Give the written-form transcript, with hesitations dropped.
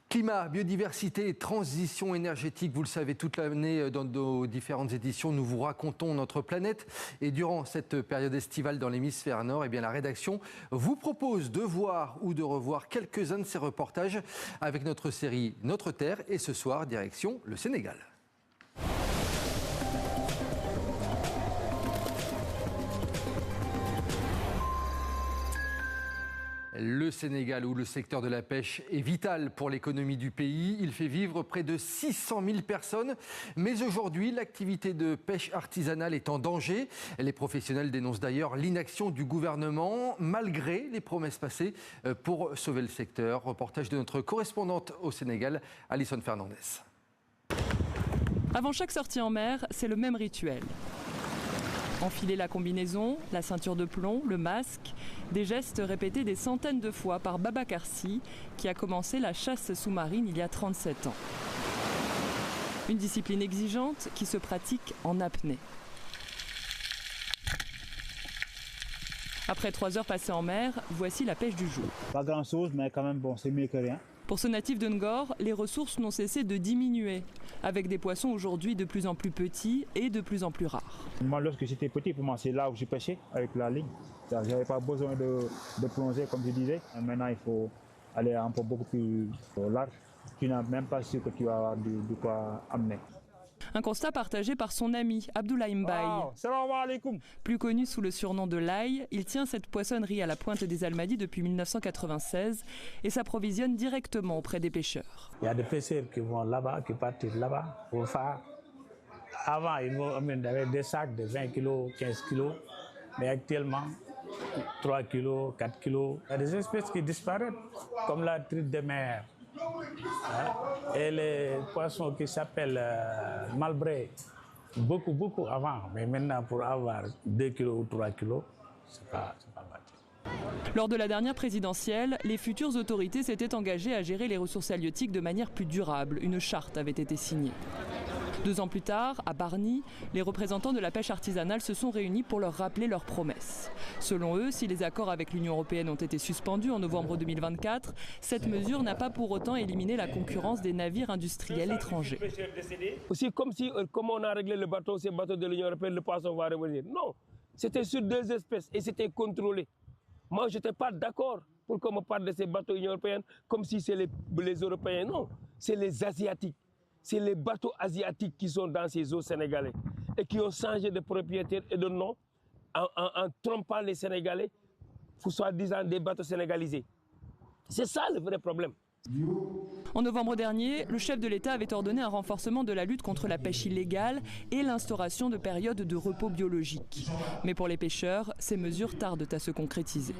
Climat, biodiversité et transition énergétique, vous le savez, toute l'année dans nos différentes éditions, nous vous racontons notre planète. Et durant cette période estivale dans l'hémisphère nord, eh bien, la rédaction vous propose de voir ou de revoir quelques-uns de ces reportages avec notre série Notre Terre. Et ce soir, direction le Sénégal. Le Sénégal, où le secteur de la pêche est vital pour l'économie du pays. Il fait vivre près de 600 000 personnes. Mais aujourd'hui, l'activité de pêche artisanale est en danger. Les professionnels dénoncent d'ailleurs l'inaction du gouvernement, malgré les promesses passées pour sauver le secteur. Reportage de notre correspondante au Sénégal, Alison Fernandez. Avant chaque sortie en mer, c'est le même rituel. Enfiler la combinaison, la ceinture de plomb, le masque, des gestes répétés des centaines de fois par Babacar Sy, qui a commencé la chasse sous-marine il y a 37 ans. Une discipline exigeante qui se pratique en apnée. Après 3 heures passées en mer, voici la pêche du jour. Pas grand-chose, mais quand même, bon, c'est mieux que rien. Pour ce natif de Ngor, les ressources n'ont cessé de diminuer, avec des poissons aujourd'hui de plus en plus petits et de plus en plus rares. Moi, lorsque j'étais petit, pour moi, c'est là où j'ai pêché, avec la ligne. Je n'avais pas besoin de plonger, comme je disais. Maintenant, il faut aller un peu beaucoup plus large. Tu n'as même pas sûr que tu vas avoir de quoi amener. Un constat partagé par son ami Abdoulaye Mbaye. Wow, salam alaikum. Plus connu sous le surnom de Laye, il tient cette poissonnerie à la pointe des Almadies depuis 1996 et s'approvisionne directement auprès des pêcheurs. Il y a des pêcheurs qui vont là-bas, qui partent là-bas pour faire. Avant, ils vont amener des sacs de 20 kg, 15 kg, mais actuellement, 3 kg, 4 kg. Il y a des espèces qui disparaissent, comme la truite de mer. Et les poissons qui s'appellent malbret, beaucoup avant, mais maintenant pour avoir 2 kg ou 3 kg, c'est pas bâti. Lors de la dernière présidentielle, les futures autorités s'étaient engagées à gérer les ressources halieutiques de manière plus durable. Une charte avait été signée. 2 ans plus tard, à Bargny, les représentants de la pêche artisanale se sont réunis pour leur rappeler leurs promesses. Selon eux, si les accords avec l'Union européenne ont été suspendus en novembre 2024, cette mesure n'a pas pour autant éliminé la concurrence des navires industriels étrangers. Aussi comme on a réglé le bateau, ces bateaux de l'Union européenne, le poisson va revenir. Non, c'était sur 2 espèces et c'était contrôlé. Moi, je n'étais pas d'accord pour qu'on me parle de ces bateaux de l'Union européenne comme si c'est les Européens. Non, c'est les Asiatiques. C'est les bateaux asiatiques qui sont dans ces eaux sénégalais et qui ont changé de propriétaire et de nom en trompant les Sénégalais pour soi-disant des bateaux sénégalisés. C'est ça le vrai problème. En novembre dernier, le chef de l'État avait ordonné un renforcement de la lutte contre la pêche illégale et l'instauration de périodes de repos biologique. Mais pour les pêcheurs, ces mesures tardent à se concrétiser.